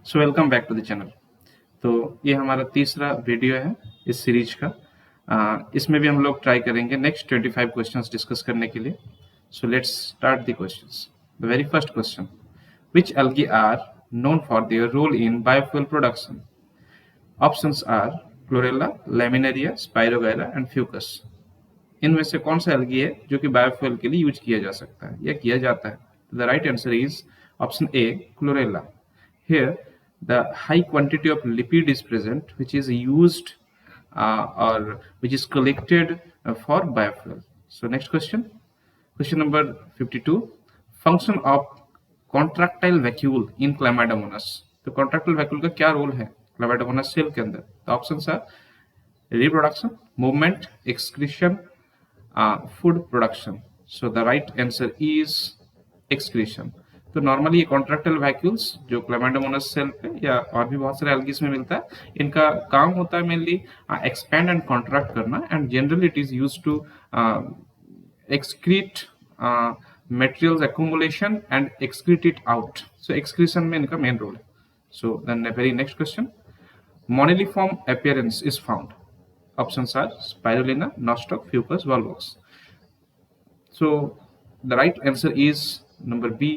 So welcome back to the channel. तो ये हमारा तीसरा वीडियो है इस सीरीज का। इसमें भी हम लोग ट्राई करेंगे नेक्स्ट 25 क्वेश्चंस डिस्कस करने के लिए। So let's start the questions. The very first question, which algae are known for their role in biofuel production? Options are chlorella, laminaria, spirogyra and fucus. इनमें से कौन सा एल्गी है जो कि बायोफ्यूल के लिए यूज किया जा सकता है या किया जाता है? The right answer is option A, chlorella. Here, the high quantity of lipid is present, which is used or which is collected for biofuel. So next question, question number 52. Function of contractile vacuole in Chlamydomonas. तो contractile vacuole का क्या role है Chlamydomonas cell के अंदर? The options are reproduction, movement, excretion, food production. So the right answer is excretion. तो normally ये contractile vacuoles जो Chlamydomonas cell पे या और भी बहुत सारे एल्गीज में मिलता है, इनका काम होता है मेनली एक्सपैंड एंड कॉन्ट्रैक्ट करना, and generally it is used to excrete materials accumulation and excrete it out. So excretion में इनका मेन रोल है. So then the very next question, moniliform appearance is found. Options are spirulina, nostoc, fucus, volvox. So the right answer is number B,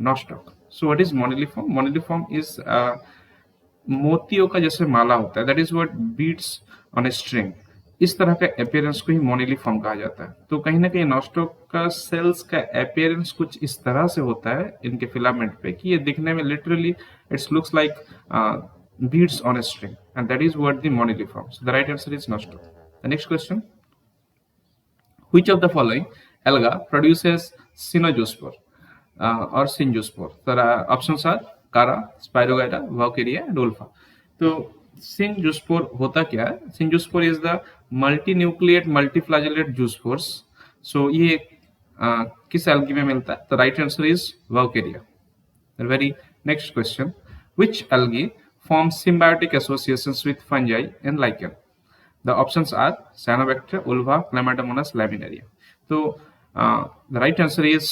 nostoc. So what is moniliform? Moniliform is मोतियों का जैसे माला होता है, that is what beads on a string. इस तरह का appearance को ही मोनिलिफॉर्म कहा जाता है. तो कहीं ना कहीं नॉस्टॉक का सेल्स का अपियरेंस कुछ इस तरह से होता है इनके फिलामेंट पे कि ये दिखने में literally it's looks like beads on a string, and that is what the moniliform. So the right answer is nostoc. The next question, which of the following alga produces cyanozospore or synzospore? So the options are Cara, Spirogyra, Vaucaria and Ulfa. तो synzospore होता क्या है? Synzospore is the multinucleate multiflagellate zoospores. So ये किस algae में मिलता है? The right answer is Vaucaria. The very next question, which algae forms symbiotic associations with fungi and lichen? The options are Cyanobacteria, Ulva, Chlamydomonas, Laminaria. तो the right answer is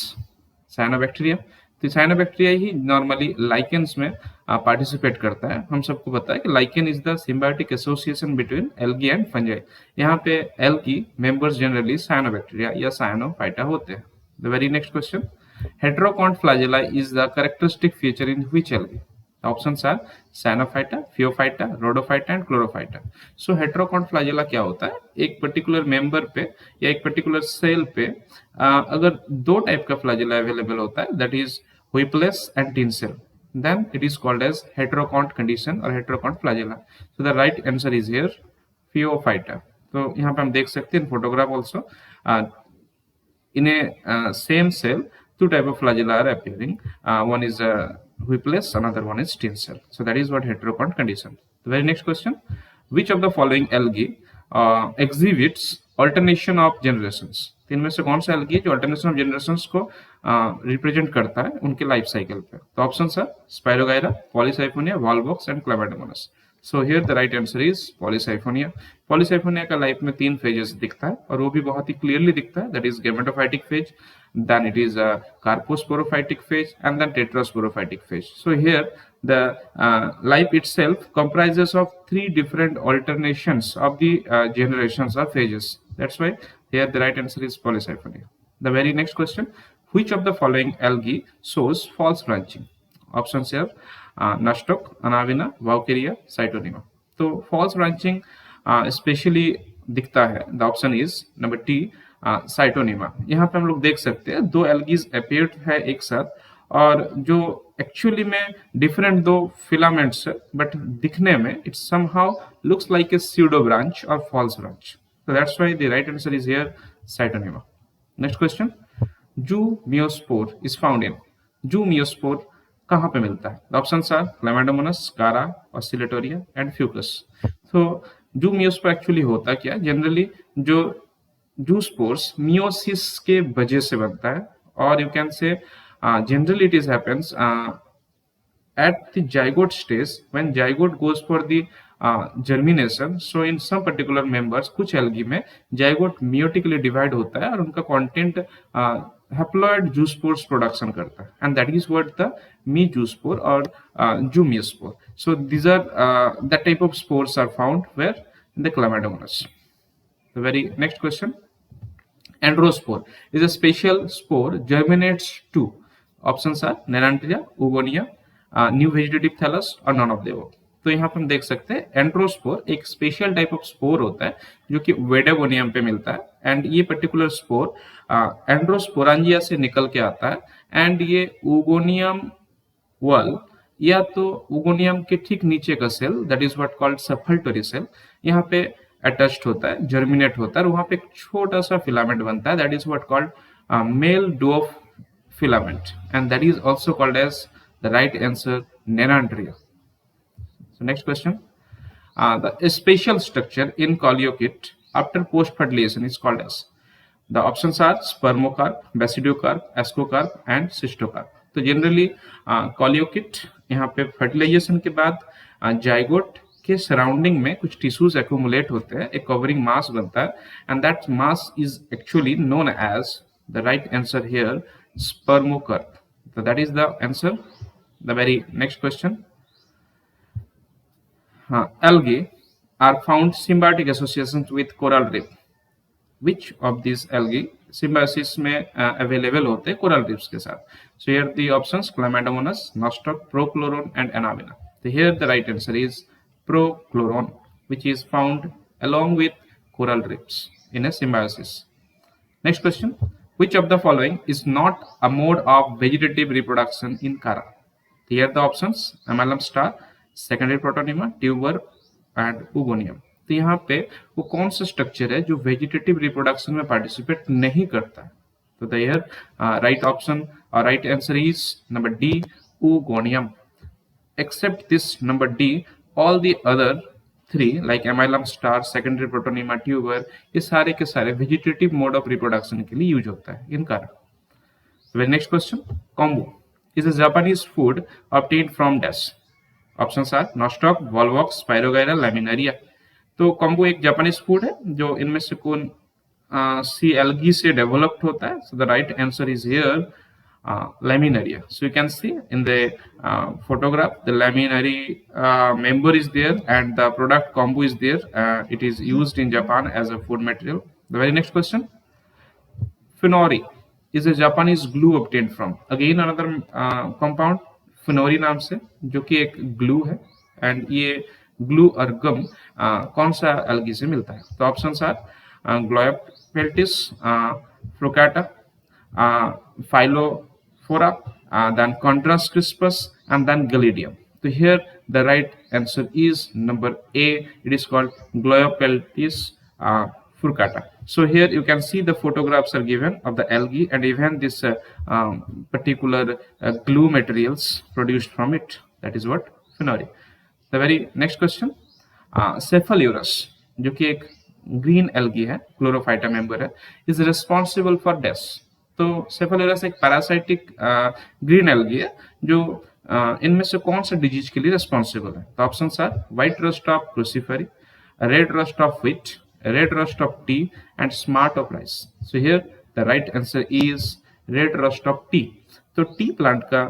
Cyanobacteria. तो cyanobacteria ही normally lichens में participate करता है. हम सबको पता है कि lichen is the symbiotic association between algae and fungi. यहाँ पे एल्गी मेंबर्स जनरली साइनोबैक्टीरिया या साइनोफाइटा होते हैं. The very next question, heterokont flagella is the characteristic feature in which algae? Options are cyanophyta, phaeophyta, rhodophyta and chlorophyta. So heterokont flagella क्या होता है? एक particular member पे या एक पर्टिकुलर सेल पे अगर दो टाइप का फ्लैजेला अवेलेबल होता है, that is whipless and tinsel, then it is called as heterocont condition or heterocont flagella. So the right answer is here Phaeophyta. तो यहाँ पे हम देख सकते हैं photograph also in a same cell two type of flagella are appearing. One is whipless, another one is tinsel. So that is what heterocont condition. The very next question, which of the following algae exhibits alternation of generations? इनमें से कौन सा algae जो alternation of generations को represent करता है उनके life cycle पे? तो options are Spirogyra, Polysiphonia, Volvox and Chlamydomonas. So here the right answer is Polysiphonia. Polysiphonia का लाइफ में 3 फेजेस दिखता है और वो भी बहुत ही क्लियरली दिखता है. That is gametophytic phase, then it is carposporophytic phase and then tetrasporophytic phase. So here the life itself comprises of 3 different alternations of the generations or phases. That's why here the right answer is Polysiphonia. The very next question, which of the following algae shows false branching? Options here Nostoc, Anavina, Vaucaria, Cytonema. तो false branching especially दिखता है. The option is number T, Cytonema. यहाँ पे हम लोग देख सकते हैं 2 algae appeared है एक साथ और जो एक्चुअली में डिफरेंट 2 फिलामेंट्स है, बट दिखने में it somehow looks like a pseudo branch और false branch. So that's why the right answer is here Cytonema. Next question, Zoomeospore is found in. Zoomeospore कहाँ पे मिलता है? The options are Chlamydomonas, Cara, Oscillatoria and Fucus. So Zoomeospore actually होता क्या? Generally जो zoospores meiosis के वजह से बनता है, और you can say generally it is happens at the zygote stage when zygote goes for the germination. So in some particular members कुछ algae में zygote meiotically divide होता है और उनका content हैप्लॉइड जूस्पोर्स प्रोडक्शन करता है, and that is what the meiozoospore और zoomeiospore. So these are that type of spores are found where in the chlamydomonas. The very next question. Androspore is a special spore germinates to. Options are Nenantria, Ugonia, New Vegetative Thallus or none of the above. तो यहाँ पर हम देख सकते हैं एंड्रोस्पोर एक special type of spore होता है जो कि वेडागोनियम पे मिलता है, एंड ये पर्टिकुलर स्पोर एंड्रोस्पोरांजिया से निकल के आता है, एंड ये उगोनियम वल या तो उगोनियम के ठीक नीचे का cell that is what called suffultory cell यहाँ पे अटैच्ड होता है, जर्मिनेट होता है, और वहां पे एक छोटा सा फिलामेंट बनता है that is what called male dwarf filament, and that is also called as the right answer nannandria. So next question. The spatial structure in coleocyte after post fertilization is called as. The options are spermocarp, basidocarp, ascocarp and cystocarp. तो generally कॉलियोकिट यहाँ पे fertilisation के बाद zygote के surrounding में कुछ tissues accumulate होते हैं, एक कवरिंग मास बनता है, and that mass is actually known as the right answer here spermocarp. So that is the answer. The very next question. Algae are found symbiotic associations with coral reef. Which of these algae symbiosis में available होते हैं coral reefs के साथ? So here the options Chlamydomonas, Nostoc, Prochlorone and Anabina. So here the right answer is Prochlorone, which is found along with coral reefs in a symbiosis. Next question. Which of the following is not a mode of vegetative reproduction in Chara? Here the options Amylum star, secondary protonema, tuber and उगोनियम. तो यहाँ पे वो कौन सा structure है जो vegetative reproduction में participate नहीं करता है? तो द हियर राइट ऑप्शन और right answer is number D, oogonium. Except this number D, all the other three like amylum star, secondary protonema, tuber, ये सारे के सारे वेजिटेटिव मोड ऑफ रिप्रोडक्शन के लिए यूज होता है इनका. Next question. Kombu is a Japanese food obtained from dash. Options are nostoc, volvox, spirogyra, laminaria. तो कॉम्बो एक जापानीज फूड है जो इनमें से कौन सी एल्गी से डेवलप्ड होता है. So the right answer is here laminaria. So you can see in the photograph the laminary member is there and the product combo is there. It is used in Japan as a food material. The very next question. Finori is a Japanese glue obtained from. Again another compound फिनोरी नाम से, जो कि एक glue है, and ये glue और गम कौन सा एल्गी से मिलता है? तो options are gloiopeltis, flocata, phyllophora, then chondrus crispus and then gelidium. तो here the right answer is number A, it is called gloiopeltis furcata. So here you can see the photographs are given of the algae and even this particular glue materials produced from it. That is what Finori. The very next question. Cephalurus, जो कि एक green algae है, chlorophyta member है, is responsible for death. तो Cephalurus एक parasitic green algae है जो इनमें से कौन सा डिजीज के लिए रिस्पॉन्सिबल है? तो options are white rust of Cruciferae, red rust of wheat, red rust of tea and smart of rice. So here the right answer is red rust of tea. तो टी प्लांट का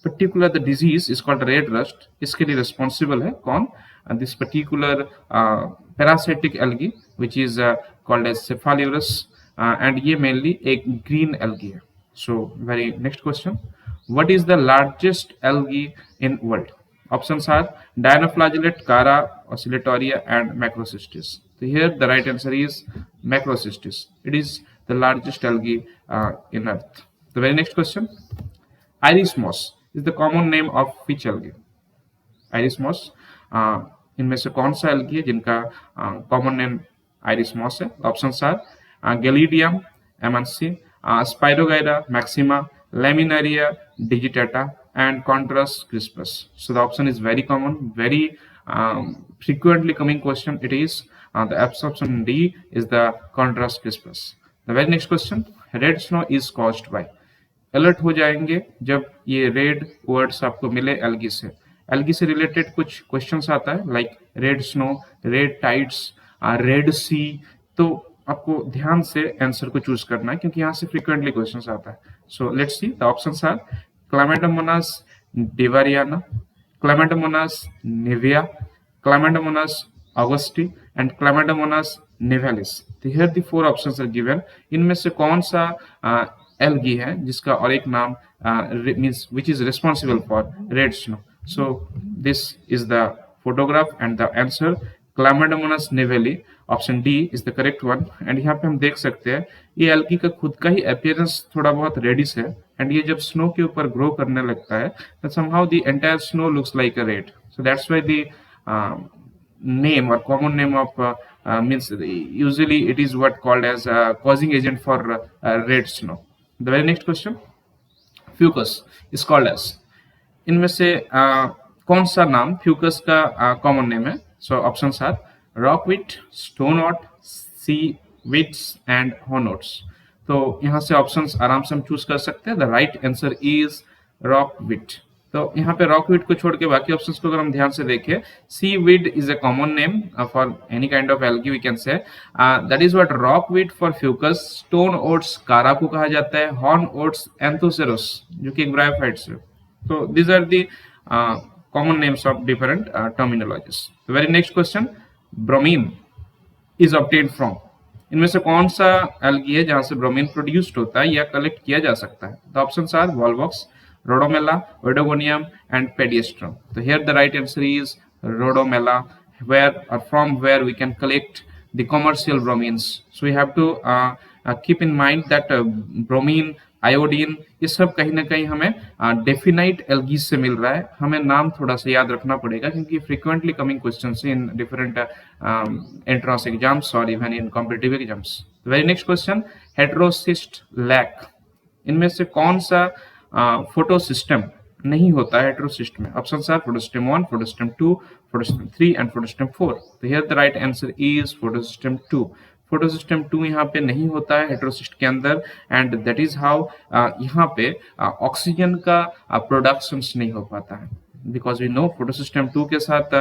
particular the disease is called red rust. इसके लिए responsible है कौन? This particular parasitic algae which is called as Cephalurus and ये mainly एक green algae है. So very next question. What is the largest algae in world? Options are Dinoflagellate, Chara, Oscillatoria and Macrocystis. So here the right answer is Macrocystis. It is the largest algae in earth. The very next question. Iris moss is the common name of which algae? Iris moss इनमें से कौन सा algae है जिनका common name Iris moss है? Options are Gelidium, Amansi, Spirogyra, Maxima, Laminaria, digitata and Contras crispus. So the option is very common, very frequently coming question. It is the option D is the Contras crispus. The very next question. Red snow is caused by. Alert हो जाएंगे जब ये red words आपको मिले algae से. Algae से related कुछ questions आता है like red snow, red tides, red sea. तो आपको ध्यान से आंसर को चूज करना है क्योंकि यहाँ से फ्रीक्वेंटली क्वेश्चंस आता है. So let's see the options are chlamydomonas divariana, chlamydomonas nivea, chlamydomonas augustae and chlamydomonas nivalis. तो here the four options are given. इनमें से कौन सा एल्गी है जिसका और एक नाम means which is responsible for red snow. So this is the photograph and the answer Chlamydomonas niveli option D is the correct one. And यहाँ पे हम देख सकते हैं ये एल्गी का खुद का ही अपीयरेंस थोड़ा बहुत रेडिश है एंड ये जब स्नो के ऊपर ग्रो करने लगता है तो somehow the entire snow looks like a red. So that's why the name or common name of means usually it is what called as causing agent for red snow. The very next question, fucus is called as. इनमें से कौन सा नाम Fucus का common name है? So options are rockweed, stonewort, seaweeds and hornworts. तो यहाँ से ऑप्शंस आराम से हम चूज कर सकते हैं. The right answer is rockweed. तो यहाँ पे रॉकविट को छोड़ के बाकी ऑप्शंस को अगर हम ध्यान से देखें, seaweed is a common name for any kind of algae we can say, that is what rockweed for fucus. Stonewort chara को कहा जाता है, हॉर्न ओट्स एंथोसेरोस जो कि एक ब्रायोफाइट्स है. So these are the common names of different terminologies. The very next question, bromine is obtained from. इनमें से कौन सा एल्गी है जहां से ब्रोमीन प्रोड्यूस्ड होता है या कलेक्ट किया जा सकता है? The options are Volvox, Rhodomela, Oedogonium and Pediastrum. So here the right answer is Rhodomela, where or from where we can collect the commercial bromines. So we have to keep in mind that bromine, iodine, ये सब कहीं ना कहीं हमें definite algae से मिल रहा है. हमें नाम थोड़ा सा याद रखना पड़ेगा क्योंकि frequently coming questions in different entrance exams और even in competitive exams. Very next question, heterocyst lack. इनमें से कौन सा फोटोसिस्टम नहीं होता है हेटेरोसिस्ट में? Options are photosystem 1, photosystem 2, photosystem 3 and photosystem 4. तो here the right answer is photosystem 2. Photosystem 2 यहाँ पे नहीं होता है हेटेरोसिस्ट के अंदर एंड दैट इज हाउ यहाँ पे ऑक्सीजन का प्रोडक्शन नहीं हो पाता है बिकॉज वी नो फोटोसिस्टम 2 के साथ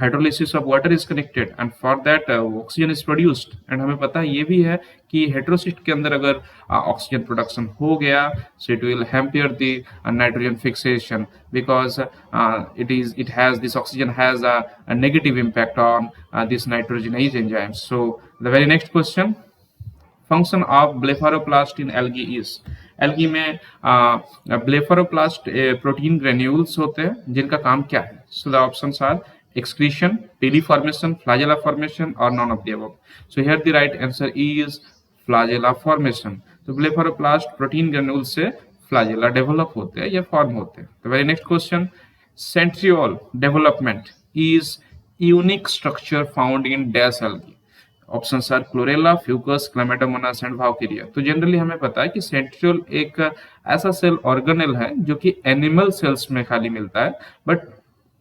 hydrolysis of water is connected and for that oxygen is produced. And हमें पता है ये भी है कि हेटेरोसिस्ट के अंदर अगर ऑक्सीजन प्रोडक्शन हो गया so it will hamper the nitrogen fixation because it has this oxygen has a negative impact on this nitrogenase enzymes. So the very next question, function of blepharoplast in algae is. Algae में ब्लेफारोप्लास्ट protein granules होते हैं जिनका काम क्या है? So the options are excretion, pili formation, flagella formation और none of the above. So here the right answer is flagella formation. तो blepharoplast protein granule से फ्लैजेला डेवलप होते हैं या फॉर्म होते हैं. The very next question, centriole development is unique structure found in dash algae. Options are chlorella, fucus, chlamydomonas and vaucheria. तो generally हमें पता है कि सेंट्रियोल एक ऐसा सेल ऑर्गेनेल है जो कि एनिमल सेल्स में खाली मिलता है बट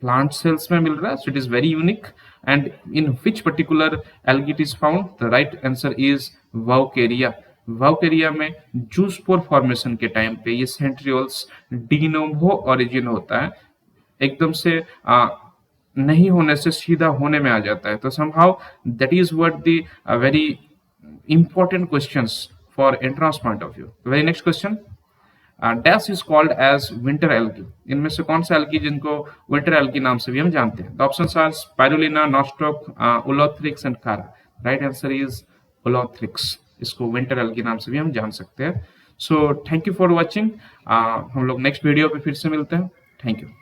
प्लांट सेल्स में मिल रहा है. So it is very unique. And in which particular algae it is found? The right answer is vaucheria. Vaucheria में जूस्पोर फॉर्मेशन के टाइम पे ये सेंट्रियोल्स डीनोवो ओरिजिन होता है, एकदम से नहीं होने से सीधा होने में आ जाता है. तो somehow that is what the very important questions for entrance point of view. The very next question, dash is called as winter algae. इनमें से कौन सा algae जिनको winter algae नाम से भी हम जानते हैं? The options are spirulina, nostoc, ulothrix and chara. Right answer is ulothrix. इसको winter algae नाम से भी हम जान सकते हैं. So thank you for watching. हम लोग next वीडियो पे फिर से मिलते हैं. Thank you.